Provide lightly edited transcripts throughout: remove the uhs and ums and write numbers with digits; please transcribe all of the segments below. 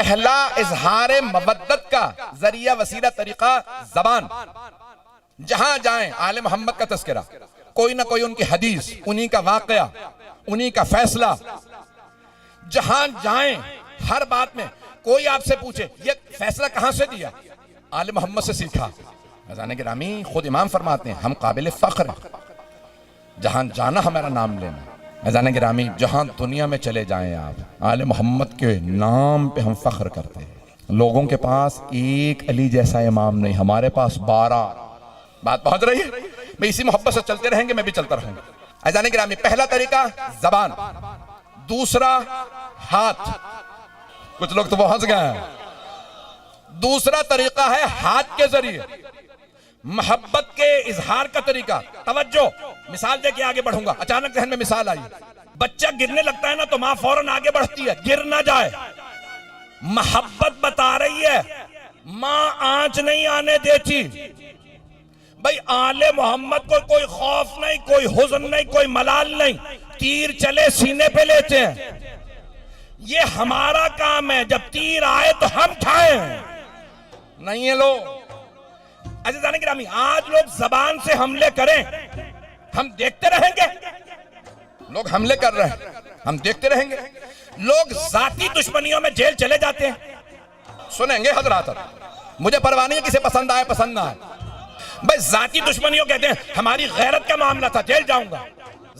پہلا اظہار مودت کا ذریعہ وسیلہ طریقہ زبان. جہاں جائیں آل محمد کا تذکرہ، کوئی نہ کوئی ان کی حدیث، انہی کا واقعہ، انہی کا فیصلہ. جہاں جائیں ہر بات میں کوئی آپ سے پوچھے یہ فیصلہ کہاں سے دیا؟ آل محمد سے سیکھا. عزیزان گرامی خود امام فرماتے ہیں ہم قابل فخر ہیں، جہاں جانا ہمارا نام لینا. عزیزان گرامی جہاں دنیا میں چلے جائیں آپ، آل محمد کے نام پہ ہم فخر کرتے ہیں. لوگوں کے پاس ایک علی جیسا امام نہیں، ہمارے پاس 12. بات پہنچ رہی ہے؟ میں اسی محبت سے چلتے رہیں گے، میں بھی چلتا رہوں گا. عزیزان گرامی پہلا طریقہ زبان، دوسرا ہاتھ. کچھ لوگ تو پہنچ گئے ہیں. دوسرا طریقہ ہے ہاتھ کے ذریعے محبت کے اظہار کا طریقہ. توجہ، مثال دے کے آگے بڑھوں گا. اچانک ذہن میں مثال آئی، بچہ گرنے لگتا ہے نا تو ماں فوراً آگے بڑھتی ہے گر نہ جائے. محبت بتا رہی ہے ماں آنچ نہیں آنے دیتی. بھئی آل محمد کو کوئی خوف نہیں، کوئی حزن نہیں، کوئی ملال نہیں. تیر چلے سینے پہ لیتے ہیں. یہ ہمارا کام ہے، جب تیر آئے تو ہم کھائیں. نہیں ہے لوگ. عزیزان گرامی آج لوگ زبان سے حملے کریں، ہم دیکھتے رہیں گے. لوگ حملے کر رہے ہیں، ہم دیکھتے رہیں گے. لوگ ذاتی دشمنیوں میں جیل چلے جاتے ہیں. سنیں گے حضرات، مجھے پرواہ نہیں ہے کسے پسند آئے پسند نہ آئے. بھئی ذاتی دشمنیوں کہتے ہیں ہماری غیرت کا معاملہ تھا جیل جاؤں گا.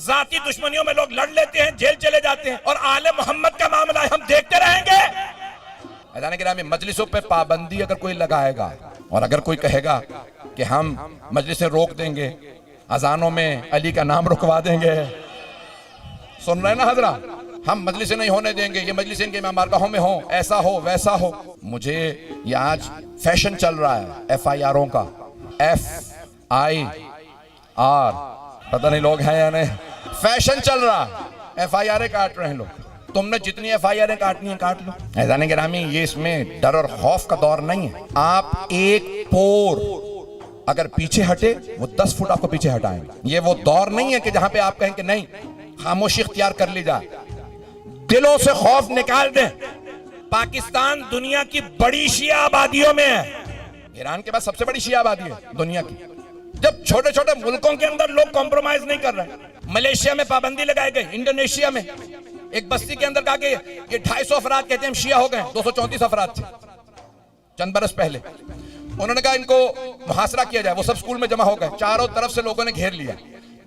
ذاتی دشمنیوں میں لوگ لڑ لیتے ہیں جیل چلے جاتے ہیں. اور آل محمد کا معاملہ ہے، ہم دیکھتے رہیں گے. عزیزان گرامی مجلسوں پہ پابندی اگر کوئی لگائے گا اور اگر کوئی کہے گا کہ ہم مجلسیں روک دیں گے، اذانوں میں علی کا نام رکوا دیں گے، سن رہے ہیں نا حضرات، ہم مجلسیں نہیں ہونے دیں گے، یہ مجلسیں ان کے امام بارگاہوں میں ہوں، ایسا ہو ویسا ہو. مجھے یہ آج فیشن چل رہا ہے FIR کا، FIR، پتہ نہیں لوگ ہیں یا نہیں. فیشن چل رہا ہے، FIR کاٹ رہے ہیں لوگ. تم نے جتنی FIR کاٹنی ہیں کاٹ لو. عزیزان گرامی یہ اس میں ڈر اور خوف کا دور نہیں ہے. آپ ایک پور اگر پیچھے ہٹے وہ 10 فٹ آپ کو پیچھے ہٹائیں گے. یہ وہ دور نہیں ہے کہ جہاں پہ آپ کہیں کہ نہیں خاموشی اختیار کر لی جائے. دلوں سے خوف نکال دیں. پاکستان دنیا کی بڑی شیعہ آبادیوں میں ہے. ایران کے بعد سب سے بڑی شیعہ آبادی ہے دنیا کی. جب چھوٹے چھوٹے ملکوں کے اندر لوگ کمپرومائز نہیں کر رہے. ملیشیا میں پابندی لگائی گئی، انڈونیشیا میں ایک بستی کے اندر کہا کہ یہ 250 افراد کہتے ہیں ہم شیعہ ہو گئے. 234 افراد تھے چند برس پہلے. انہوں نے کہا ان کو محاصرہ کیا جائے. وہ سب سکول میں جمع ہو گئے، چاروں طرف سے لوگوں نے گھیر لیا.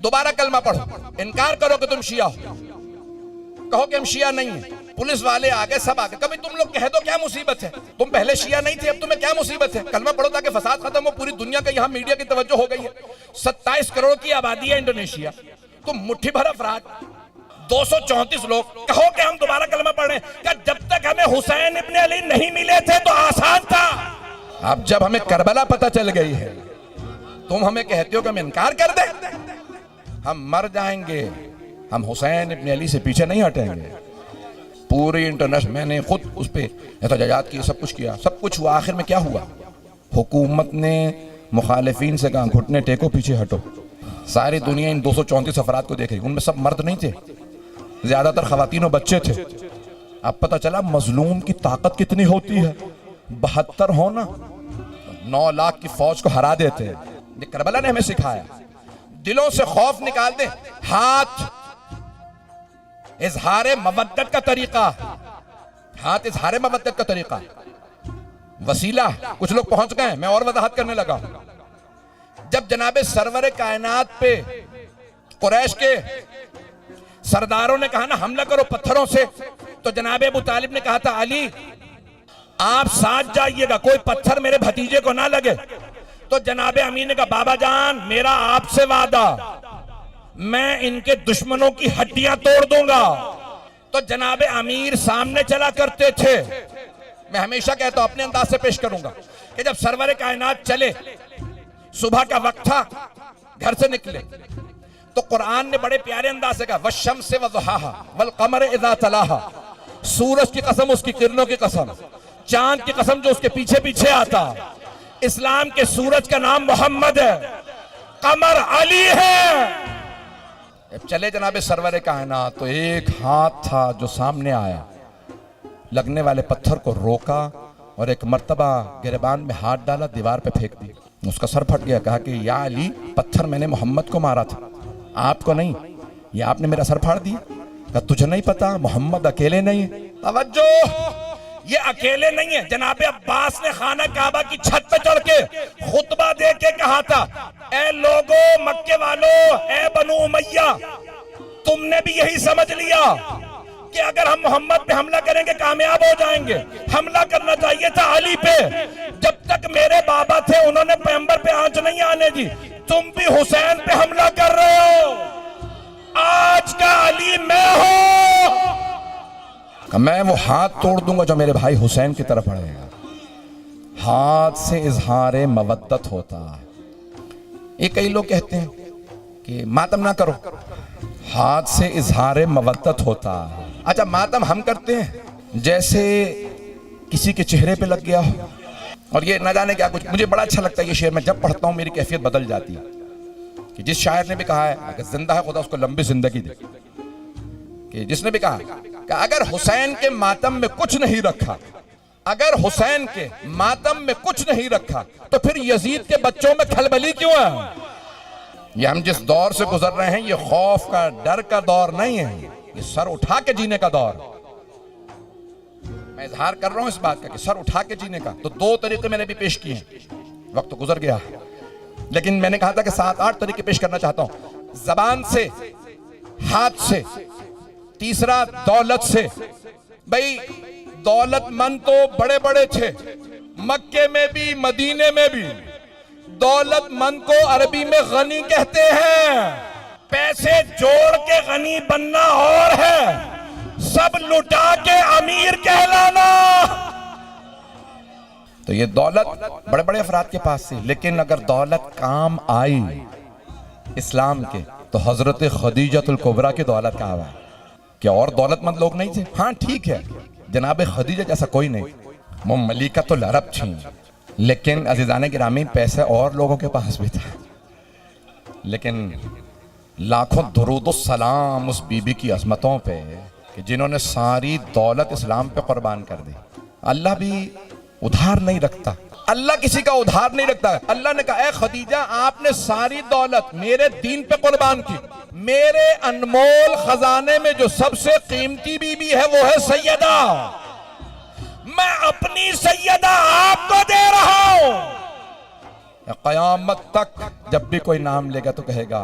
دوبارہ کلمہ پڑھو، انکار کرو کہ تم شیعہ ہو، کہو کہ ہم شیعہ نہیں ہیں. پولیس والے آگے سب آگے. کبھی تم لوگ کہہ دو کیا مصیبت ہے، تم پہلے شیعہ نہیں تھے اب تمہیں کیا مصیبت ہے. کلمہ پڑھو تاکہ فساد ختم ہو. پوری دنیا کا یہاں میڈیا کی توجہ ہو گئی ہے. 27 کروڑ کی آبادی ہے انڈونیشیا. تم مٹھی بھر افراد، 234 لوگ، کہو کہ ہم دوبارہ کلمہ پڑھ رہے ہیں. کہ جب تک ہمیں حسین ابن علی نہیں ملے تھے تو آسان تھا. اب جب ہمیں کربلا پتہ چل گئی ہے تم ہمیں کہتے ہو کہ ہم انکار کر دیں. ہم مر جائیں گے، ہم حسین ابن علی سے پیچھے نہیں ہٹیں گے. پوری انٹرنیشنل میں نے خود اس پہ احتجاجات کی، سب کچھ کیا، سب کچھ ہوا. آخر میں کیا ہوا؟ حکومت نے مخالفین سے کہا گھٹنے ٹیکو پیچھے ہٹو. ساری دنیا ان 234 افراد کو دیکھ رہی. ان میں سب مرد نہیں تھے، زیادہ تر خواتین و بچے تھے. اب پتہ چلا مظلوم کی طاقت کتنی ہوتی ہے. 72 ہونا 9 لاکھ کی فوج کو ہرا دیتے ہیں. یہ کربلا نے ہمیں سکھایا. دلوں سے خوف نکال دیں. ہاتھ اظہار مودت کا طریقہ، ہاتھ اظہار مودت کا طریقہ. وسیلہ کچھ لوگ پہنچ گئے، میں اور وضاحت کرنے لگا. جب جناب سرور کائنات پہ قریش کے سرداروں نے کہا نا حملہ کرو پتھروں سے، تو جناب ابو طالب نے کہا تھا علی آپ ساتھ جائیے گا، کوئی پتھر میرے بھتیجے کو نہ لگے. تو جناب امین نے کہا بابا جان میرا آپ سے وعدہ، میں ان کے دشمنوں کی ہڈیاں توڑ دوں گا. تو جناب امیر سامنے چلا کرتے تھے. میں ہمیشہ کہتا ہوں اپنے انداز سے پیش کروں گا کہ جب سرور کائنات چلے، صبح کا وقت تھا، گھر سے نکلے تو قرآن نے بڑے پیارے انداز سے کہا والشمس وضحاها والقمر اذا تلاها. سورج کی قسم، اس کی کرنوں کی قسم، چاند کی قسم جو اس کے پیچھے پیچھے آتا. اسلام کے سورج کا نام محمد ہے، قمر علی ہے. چلے جناب سرور کائنات تو ایک ہاتھ تھا جو سامنے آیا. لگنے والے پتھر کو روکا اور ایک مرتبہ گریبان میں ہاتھ ڈالا, دیوار پہ پھینک دی. اس کا سر پھٹ گیا. کہا کہ یا علی, پتھر میں نے محمد کو مارا تھا, آپ کو نہیں. یہ آپ نے میرا سر پھاڑ دیا. کہا تجھے نہیں پتا محمد اکیلے نہیں ہے. توجہ, یہ اکیلے نہیں ہے. جناب عباس نے خانہ کعبہ کی چھت پہ چڑھ کے خطبہ دے کے کہا تھا, اے لوگو مکے والو, اے بنو امیہ, تم نے بھی یہی سمجھ لیا کہ اگر ہم محمد پہ حملہ کریں گے کامیاب ہو جائیں گے. حملہ کرنا چاہیے تھا علی پہ. جب تک میرے بابا تھے انہوں نے پیغمبر پہ آنچ نہیں آنے دی. تم بھی حسین پہ حملہ کر رہے ہو. آج کا علی میں ہوں. میں وہ ہاتھ توڑ دوں گا جو میرے بھائی حسین کی طرف بڑھے گا. ہاتھ سے اظہار مودت ہوتا ہے. یہ کئی لوگ کہتے ہیں کہ ماتم نہ کرو, ہاتھ سے اظہار مودت ہوتا ہے. اچھا ماتم ہم کرتے ہیں جیسے کسی کے چہرے پہ لگ گیا ہو, اور یہ نہ جانے کیا کچھ. مجھے بڑا اچھا لگتا ہے یہ شعر, میں جب پڑھتا ہوں میری کیفیت بدل جاتی ہے. کہ جس شاعر نے بھی کہا ہے اگر زندہ ہے خدا اس کو لمبی زندگی دے, کہ جس نے بھی کہا کہ اگر حسین کے ماتم میں کچھ نہیں رکھا, اگر حسین کے ماتم میں کچھ نہیں رکھا تو پھر یزید کے بچوں میں کھلبلی کیوں ہے؟ یہ ہم جس دور سے گزر رہے ہیں یہ خوف کا, ڈر کا دور نہیں ہے, یہ سر اٹھا کے جینے کا دور. میں اظہار کر رہا ہوں اس بات کا کہ سر اٹھا کے جینے کا. تو 2 طریقے میں نے بھی پیش کیے ہیں, وقت تو گزر گیا, لیکن میں نے کہا تھا کہ 7-8 طریقے پیش کرنا چاہتا ہوں. زبان سے, ہاتھ سے, تیسرا دولت سے. بھئی دولت مند تو بڑے بڑے تھے, مکے میں بھی مدینے میں بھی. دولت مند کو عربی میں غنی کہتے ہیں. پیسے جوڑ کے غنی بننا اور ہے, سب لٹا کے امیر کہلانا. تو یہ دولت بڑے بڑے افراد کے پاس تھی, لیکن اگر دولت کام آئی اسلام کے تو حضرت خدیجہ الکبریٰ کی دولت کہاں ہے. کیا اور دولت مند لوگ نہیں تھے؟ ہاں ٹھیک ہے, جناب خدیجہ جیسا کوئی نہیں, وہ ملکۃ العرب تھیں, لیکن عزیزان گرامی پیسے اور لوگوں کے پاس بھی تھا. لیکن لاکھوں درود و سلام اس بی بی کی عظمتوں پہ کہ جنہوں نے ساری دولت اسلام پہ قربان کر دی. اللہ بھی ادھار نہیں رکھتا, اللہ کسی کا ادھار نہیں رکھتا. اللہ نے کہا اے خدیجہ آپ نے ساری دولت میرے دین پہ قربان کی. میرے انمول خزانے میں جو سب سے قیمتی بی بی ہے وہ ہے سیدہ. میں اپنی سیدہ آپ کو دے رہا ہوں. قیامت تک جب بھی کوئی نام لے گا تو کہے گا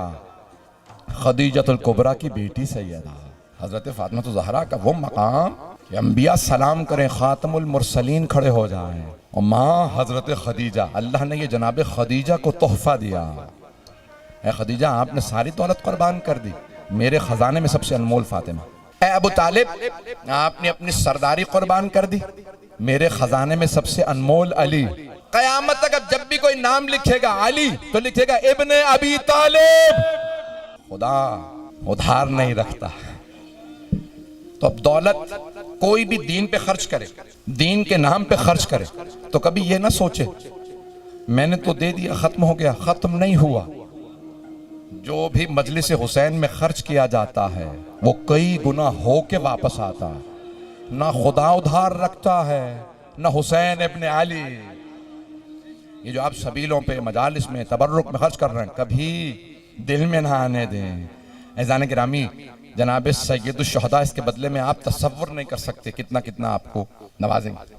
خدیجہ الکبریٰ کی بیٹی سیدہ. حضرت فاطمہ الزہرا کا وہ مقام کہ انبیاء سلام کریں, خاتم المرسلین کھڑے ہو جائیں, اور ماں حضرت خدیجہ. اللہ نے یہ جناب خدیجہ کو تحفہ دیا. اے خدیجہ آپ نے ساری دولت قربان کر دی, میرے خزانے میں سب سے انمول فاطمہ. اے ابو طالب آپ نے اپنی سرداری قربان کر دی, میرے خزانے میں سب سے انمول علی. قیامت تک اب جب بھی کوئی نام لکھے گا علی تو لکھے گا ابن ابی طالب. خدا ادھار نہیں رکھتا. تو اب دولت کوئی بھی دین پہ خرچ کرے, دین کے نام پہ خرچ کرے, تو کبھی یہ نہ سوچے میں نے تو دے دیا ختم ہو گیا. ختم نہیں ہوا. جو بھی مجلس حسین میں خرچ کیا جاتا ہے وہ کئی گنا ہو کے واپس آتا ہے. نہ خدا ادھار رکھتا ہے نہ حسین ابن علی. یہ جو آپ سبیلوں پہ مجالس میں تبرک میں خرچ کر رہے ہیں کبھی دل میں نہ آنے دیں. عزیزان گرامی جناب سید الشہداء اس کے بدلے میں آپ تصور نہیں کر سکتے کتنا کتنا آپ کو نوازیں گے.